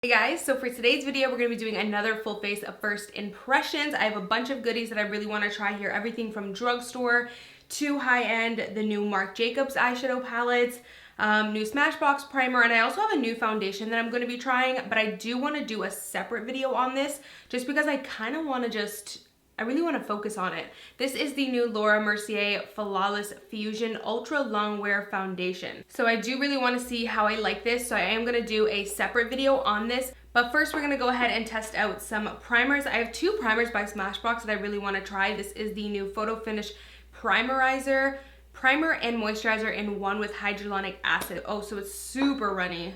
Hey guys, so for today's video, we're going to be doing another full face of first impressions. I have a bunch of goodies that I really want to try here. Everything from drugstore to high-end, the new Marc Jacobs eyeshadow palettes, new Smashbox primer, and I also have a new foundation that I'm going to be trying, but I do want to do a separate video on this just because I kind of want to I really want to focus on it. This is the new Laura Mercier Flawless Fusion Ultra Long Wear Foundation. So I do really want to see how I like this, so I am going to do a separate video on this. But first we're going to go ahead and test out some primers. I have two primers by Smashbox that I really want to try. This is the new Photo Finish Primerizer, primer and moisturizer in one with hyaluronic acid. Oh, so it's super runny.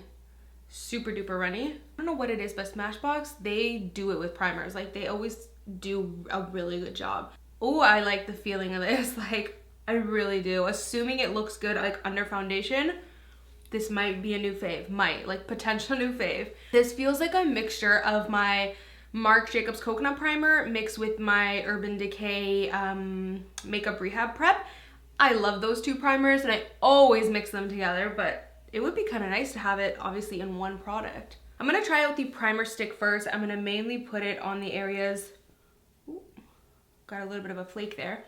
Super duper runny. I don't know what it is, but Smashbox, they do it with primers. Like, they always do a really good job. Oh, I like the feeling of this. Like, I really do. Assuming it looks good, like, under foundation, this might be a new fave. Like, potential new fave. This feels like a mixture of my Marc Jacobs Coconut Primer mixed with my Urban Decay Makeup Rehab Prep. I love those two primers, and I always mix them together, but it would be kind of nice to have it obviously in one product. I'm going to try out the primer stick first. I'm going to mainly put it on the areas. Ooh, got a little bit of a flake there.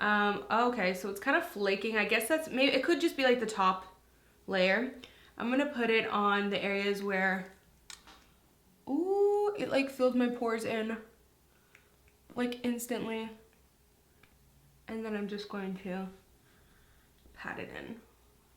Okay, so it's kind of flaking. I guess that's, maybe it could just be like the top layer. I'm going to put it on the areas where, ooh, it like filled my pores in like instantly. And then I'm just going to pat it in.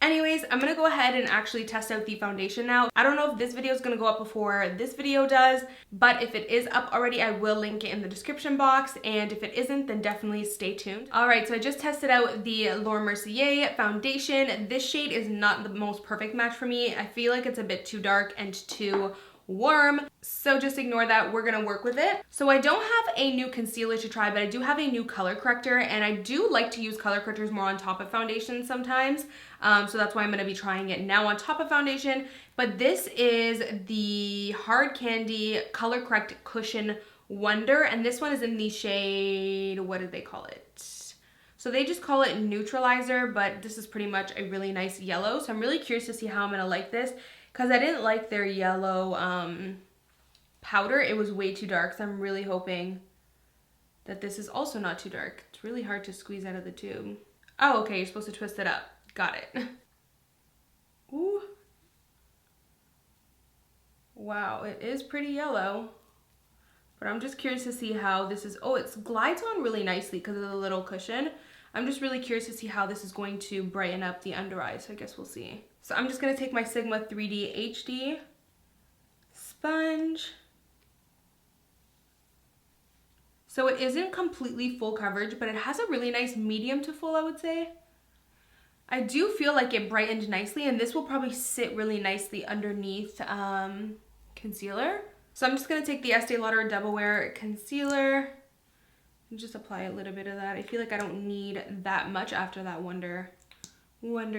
Anyways, I'm going to go ahead and actually test out the foundation now. I don't know if this video is going to go up before this video does, but if it is up already, I will link it in the description box, and if it isn't, then definitely stay tuned. Alright, so I just tested out the Laura Mercier foundation. This shade is not the most perfect match for me. I feel like it's a bit too dark and too warm, so just ignore that. We're gonna work with it. So I don't have a new concealer to try, but I do have a new color corrector, and I do like to use color correctors more on top of foundation sometimes, so that's why I'm gonna be trying it now on top of foundation. But this is the Hard Candy Color Correct Cushion Wonder, and this one is in the shade, what did they call it? So they just call it Neutralizer, but this is pretty much a really nice yellow, so I'm really curious to see how I'm gonna like this, because I didn't like their yellow powder. It was way too dark, so I'm really hoping that this is also not too dark. It's really hard to squeeze out of the tube. Oh, okay, you're supposed to twist it up. Got it. Ooh. Wow, it is pretty yellow. But I'm just curious to see how this is. Oh, it glides on really nicely because of the little cushion. I'm just really curious to see how this is going to brighten up the under eye, so I guess we'll see. So I'm just going to take my Sigma 3D HD sponge. So it isn't completely full coverage, but it has a really nice medium to full, I would say. I do feel like it brightened nicely, and this will probably sit really nicely underneath concealer. So I'm just going to take the Estee Lauder Double Wear Concealer and just apply a little bit of that. I feel like I don't need that much after that Wonder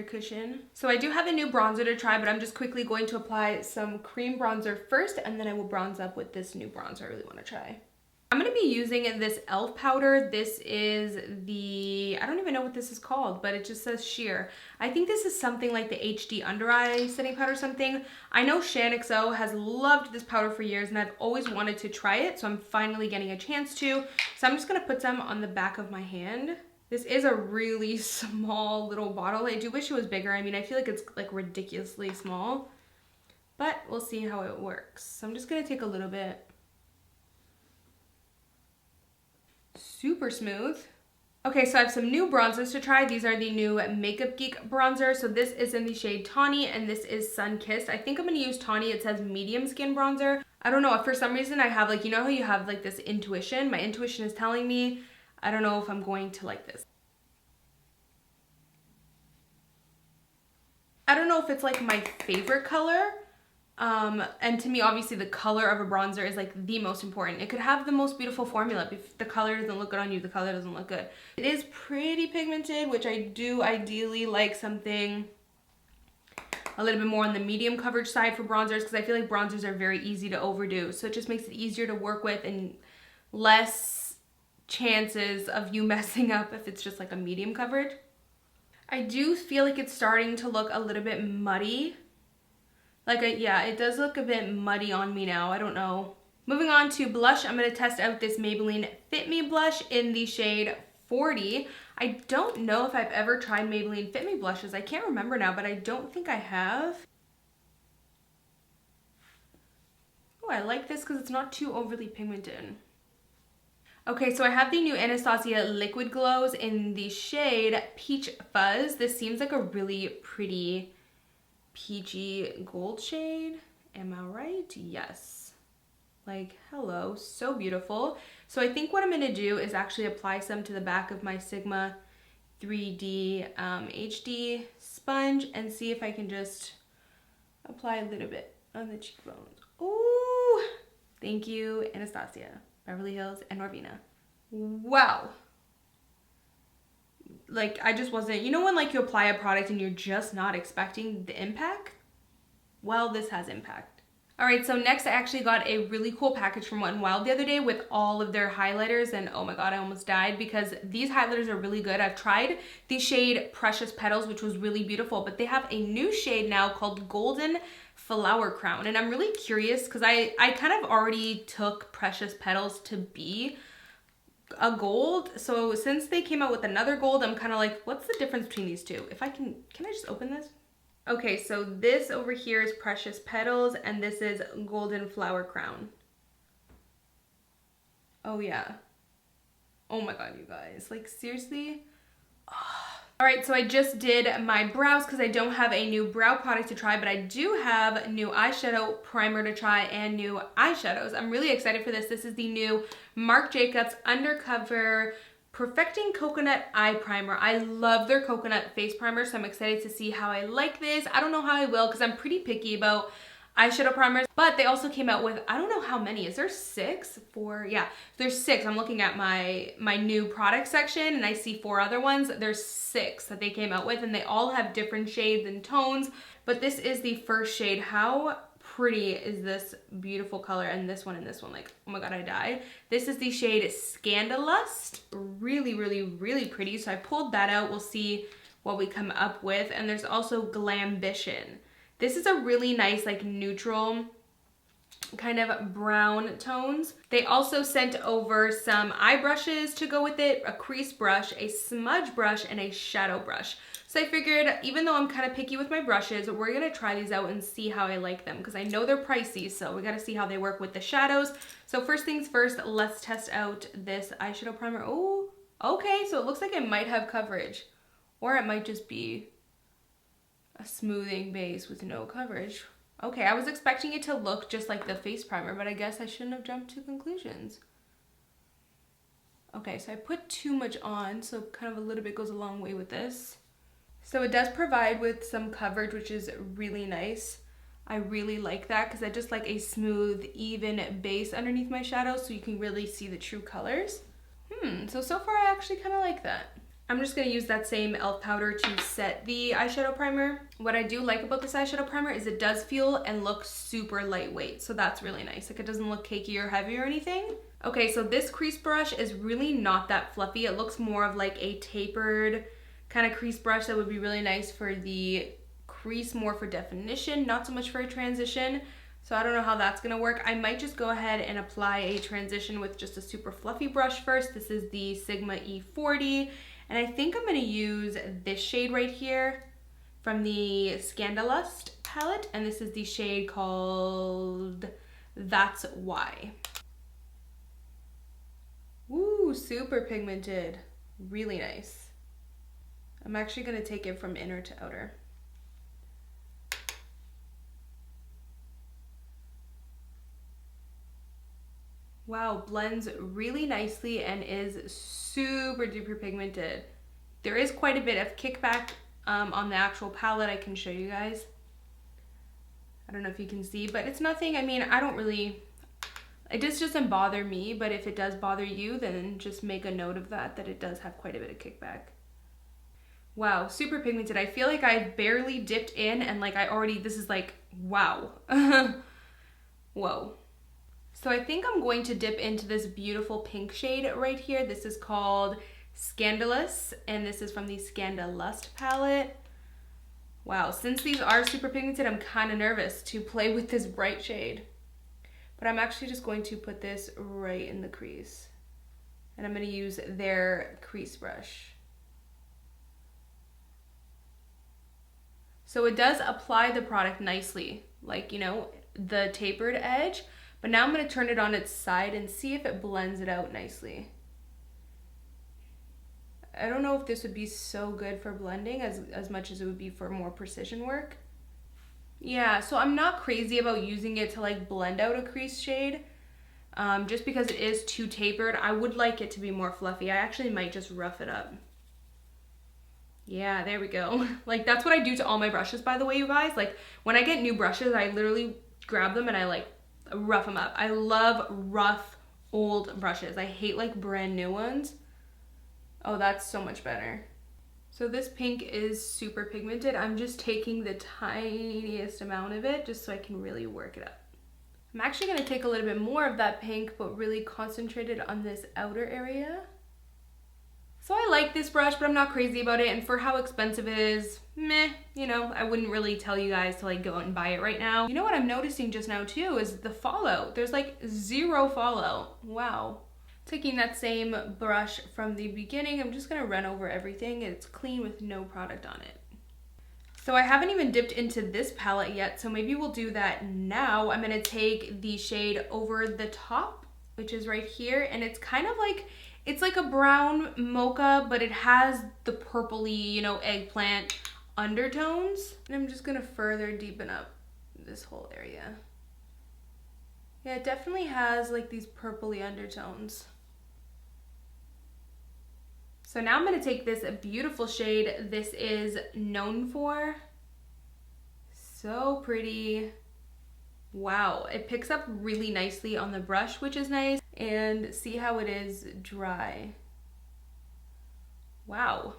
cushion. So I do have a new bronzer to try, but I'm just quickly going to apply some cream bronzer first, and then I will bronze up with this new bronzer I really want to try. I'm going to be using this e.l.f. powder. This is the, I don't even know what this is called, but it just says sheer. I think this is something like the HD under eye setting powder or something. I know ShanXO has loved this powder for years, and I've always wanted to try it, so I'm finally getting a chance to. So I'm just going to put some on the back of my hand. This is a really small little bottle. I do wish it was bigger. I mean, I feel like it's like ridiculously small, but we'll see how it works. So I'm just going to take a little bit. Super smooth. Okay, so I have some new bronzers to try. These are the new Makeup Geek bronzer. So this is in the shade Tawny, and this is Sun Kissed. I think I'm going to use Tawny. It says medium skin bronzer. I don't know. For some reason, I have like, you know how you have like this intuition? My intuition is telling me I don't know if I'm going to like this. I don't know if it's like my favorite color. And to me, obviously, the color of a bronzer is like the most important. It could have the most beautiful formula. If the color doesn't look good on you, the color doesn't look good. It is pretty pigmented, which I do ideally like something a little bit more on the medium coverage side for bronzers, because I feel like bronzers are very easy to overdo. So it just makes it easier to work with and less chances of you messing up if it's just like a medium coverage. I do feel like it's starting to look a little bit muddy. Yeah, it does look a bit muddy on me now. I don't know. Moving on to blush, I'm going to test out this Maybelline Fit Me blush in the shade 40. I don't know if I've ever tried Maybelline Fit Me blushes. I can't remember now, but I don't think I have. Oh, I like this because it's not too overly pigmented. Okay, so I have the new Anastasia Liquid Glows in the shade Peach Fuzz. This seems like a really pretty peachy gold shade. Am I right? Yes. Like, hello, so beautiful. So I think what I'm gonna do is actually apply some to the back of my Sigma 3D HD sponge and see if I can just apply a little bit on the cheekbones. Ooh, thank you, Anastasia, Beverly Hills, and Norvina. Wow. Like, I just wasn't, you know when like you apply a product and you're just not expecting the impact? Well, this has impact. All right, so next I actually got a really cool package from Wet n Wild the other day with all of their highlighters, and oh my god, I almost died because these highlighters are really good. I've tried the shade Precious Petals, which was really beautiful, but they have a new shade now called Golden Flower Crown, and I'm really curious because I kind of already took Precious Petals to be a gold, so since they came out with another gold, I'm kind of like, what's the difference between these two? If I can I just open this? Okay, so this over here is Precious Petals, and this is Golden Flower Crown. Oh yeah. Oh my god, you guys. Like, seriously? Oh. Alright, so I just did my brows because I don't have a new brow product to try, but I do have new eyeshadow primer to try and new eyeshadows. I'm really excited for this. This is the new Marc Jacobs Undercover Perfecting Coconut Eye Primer. I love their coconut face primer, so I'm excited to see how I like this. I don't know how I will because I'm pretty picky about eyeshadow primers, but they also came out with, I don't know how many. Is there 6? 4? Yeah, there's 6. I'm looking at my new product section and I see 4 other ones. There's 6 that they came out with, and they all have different shades and tones, but this is the first shade. How pretty is this beautiful color? And this one, like, oh my god, I died. This is the shade Scandalust. Really, really, really pretty. So I pulled that out. We'll see what we come up with. And there's also Glambition. This is a really nice, like, neutral kind of brown tones. They also sent over some eye brushes to go with it, a crease brush, a smudge brush, and a shadow brush. So I figured, even though I'm kind of picky with my brushes, we're gonna try these out and see how I like them, because I know they're pricey, so we gotta see how they work with the shadows. So first things first, let's test out this eyeshadow primer. Oh, okay, so it looks like it might have coverage, or it might just be a smoothing base with no coverage. Okay, I was expecting it to look just like the face primer, but I guess I shouldn't have jumped to conclusions. Okay, so I put too much on, so kind of a little bit goes a long way with this. So it does provide with some coverage, which is really nice. I really like that because I just like a smooth, even base underneath my shadow so you can really see the true colors. So far I actually kind of like that. I'm just going to use that same e.l.f. powder to set the eyeshadow primer. What I do like about this eyeshadow primer is it does feel and look super lightweight, so that's really nice. Like, it doesn't look cakey or heavy or anything. Okay, so this crease brush is really not that fluffy. It looks more of like a tapered kind of crease brush that would be really nice for the crease, more for definition, not so much for a transition. So I don't know how that's gonna work. I might just go ahead and apply a transition with just a super fluffy brush first. This is the Sigma E40, and I think I'm gonna use this shade right here from the Scandalust palette, and this is the shade called That's Why. Ooh, super pigmented, really nice. I'm actually gonna take it from inner to outer. Wow, blends really nicely and is super duper pigmented. There is quite a bit of kickback on the actual palette. I can show you guys. I don't know if you can see, but it's nothing. I mean, I don't really, it just doesn't bother me, but if it does bother you, then just make a note of that it does have quite a bit of kickback. Wow, super pigmented. I feel like I barely dipped in and like I already, this is like, wow. Whoa. So I think I'm going to dip into this beautiful pink shade right here. This is called Scandalous, and this is from the Scandalust palette. Wow, since these are super pigmented, I'm kind of nervous to play with this bright shade. But I'm actually just going to put this right in the crease. And I'm going to use their crease brush. So it does apply the product nicely, like, you know, the tapered edge. But now I'm going to turn it on its side and see if it blends it out nicely. I don't know if this would be so good for blending as much as it would be for more precision work. Yeah, so I'm not crazy about using it to like blend out a crease shade. Just because it is too tapered, I would like it to be more fluffy. I actually might just rough it up. Yeah, there we go. Like that's what I do to all my brushes, by the way, you guys. Like when I get new brushes, I literally grab them and I like rough them up. I love rough old brushes. I hate like brand new ones. Oh, that's so much better. So this pink is super pigmented. I'm just taking the tiniest amount of it just so I can really work it up. I'm actually gonna take a little bit more of that pink, but really concentrate it on this outer area. So I like this brush, but I'm not crazy about it. And for how expensive it is, meh, you know, I wouldn't really tell you guys to like go out and buy it right now. You know what I'm noticing just now too is the fallout. There's like zero fallout. Wow. Taking that same brush from the beginning, I'm just gonna run over everything. It's clean with no product on it. So I haven't even dipped into this palette yet, so maybe we'll do that now. I'm gonna take the shade Over the Top, which is right here, and it's kind of like, it's like a brown mocha, but it has the purpley, you know, eggplant undertones. And I'm just gonna further deepen up this whole area. Yeah, it definitely has like these purpley undertones. So now I'm gonna take this beautiful shade. This is Known For. So pretty. Wow, it picks up really nicely on the brush, which is nice. And see how it is dry. Wow.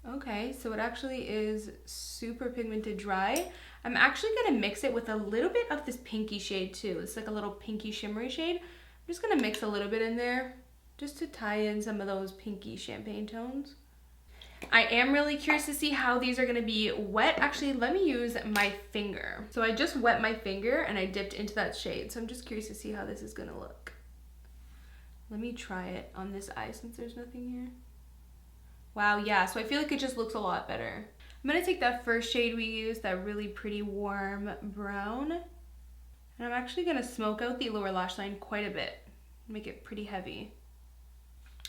Okay, so it actually is super pigmented dry. I'm actually gonna mix it with a little bit of this pinky shade too. It's like a little pinky shimmery shade. I'm just gonna mix a little bit in there just to tie in some of those pinky champagne tones. I am really curious to see how these are gonna be wet. Actually, let me use my finger. So I just wet my finger and I dipped into that shade. So I'm just curious to see how this is gonna look. Let me try it on this eye since there's nothing here. Wow, yeah, so I feel like it just looks a lot better. I'm gonna take that first shade we used, that really pretty warm brown, and I'm actually gonna smoke out the lower lash line quite a bit, make it pretty heavy.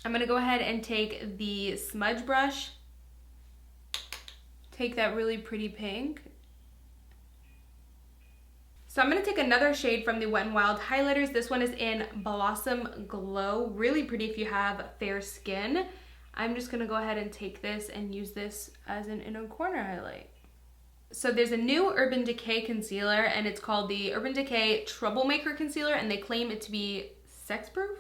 I'm gonna go ahead and take the smudge brush, take that really pretty pink. So I'm gonna take another shade from the Wet n Wild highlighters. This one is in Blossom Glow, really pretty if you have fair skin. I'm just gonna go ahead and take this and use this as an inner corner highlight. So there's a new Urban Decay concealer and it's called the Urban Decay Troublemaker Concealer and they claim it to be sex proof?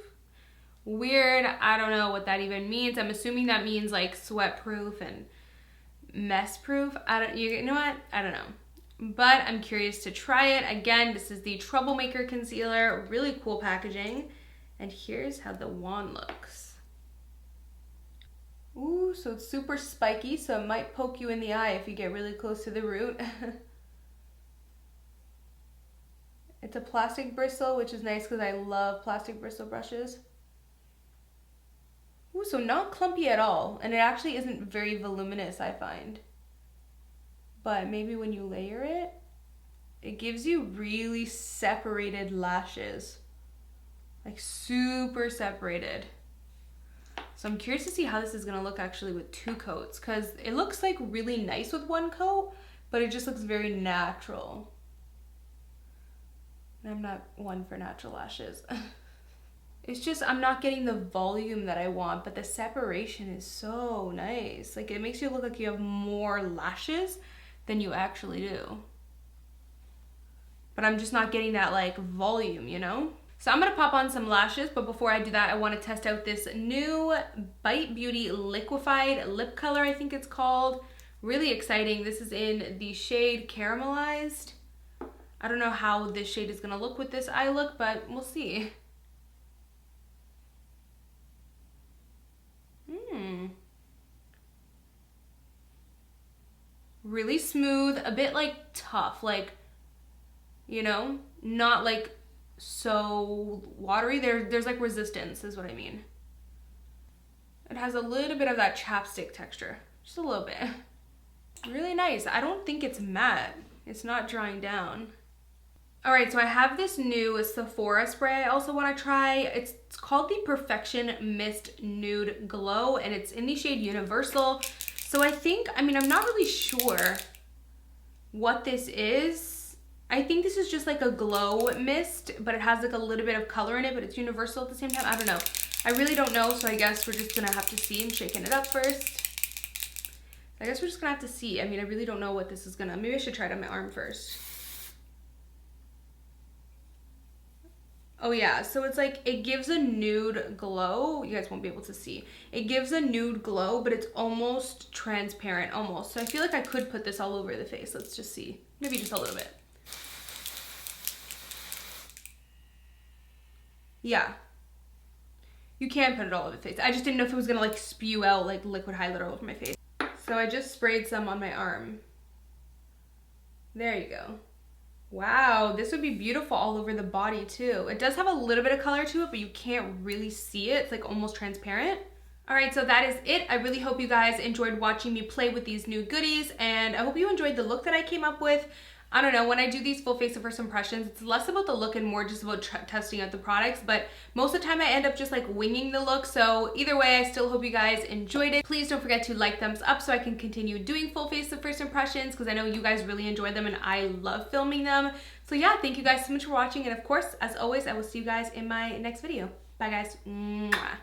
Weird, I don't know what that even means. I'm assuming that means like sweat proof and mess proof. You know what? I don't know. But I'm curious to try it. Again, this is the Troublemaker Concealer, really cool packaging. And here's how the wand looks. Ooh, so it's super spiky, so it might poke you in the eye if you get really close to the root. It's a plastic bristle, which is nice because I love plastic bristle brushes. Ooh, so not clumpy at all, and it actually isn't very voluminous, I find. But maybe when you layer it, it gives you really separated lashes. Like super separated. So I'm curious to see how this is gonna look actually with two coats because it looks like really nice with one coat, but it just looks very natural. And I'm not one for natural lashes. It's just, I'm not getting the volume that I want, but the separation is so nice. Like it makes you look like you have more lashes than you actually do. But I'm just not getting that like volume, you know? So I'm gonna pop on some lashes, but before I do that, I wanna test out this new Bite Beauty Liquefied Lip Color, I think it's called. Really exciting. This is in the shade Caramelized. I don't know how this shade is gonna look with this eye look, but we'll see. really smooth, a bit like tough, like, you know, not like so watery. There's like resistance is what I mean. It has a little bit of that chapstick texture, just a little bit. Really nice. I don't think it's matte. It's not drying down. All right, so I have this new Sephora spray I also want to try. It's called the Perfection Mist Nude Glow, and it's in the shade Universal. So I think, I mean, I'm not really sure what this is. I think this is just like a glow mist, but it has like a little bit of color in it, but it's universal at the same time. I don't know. I really don't know, so I guess we're just gonna have to see. I'm shaking it up first. I guess we're just gonna have to see. I mean, I really don't know what this is gonna, maybe I should try it on my arm first. Oh yeah, so it's like, it gives a nude glow. You guys won't be able to see. It gives a nude glow, but it's almost transparent, almost. So I feel like I could put this all over the face. Let's just see. Maybe just a little bit. Yeah. You can put it all over the face. I just didn't know if it was gonna like spew out like liquid highlighter all over my face. So I just sprayed some on my arm. There you go. Wow, this would be beautiful all over the body too. It does have a little bit of color to it, but you can't really see it. It's like almost transparent. All right, so that is it. I really hope you guys enjoyed watching me play with these new goodies, and I hope you enjoyed the look that I came up with. I don't know, when I do these full face of first impressions, it's less about the look and more just about testing out the products, but most of the time I end up just like winging the look. So either way, I still hope you guys enjoyed it. Please don't forget to like, thumbs up so I can continue doing full face of first impressions, because I know you guys really enjoy them and I love filming them. So yeah, thank you guys so much for watching, and of course, as always, I will see you guys in my next video. Bye guys. Mwah.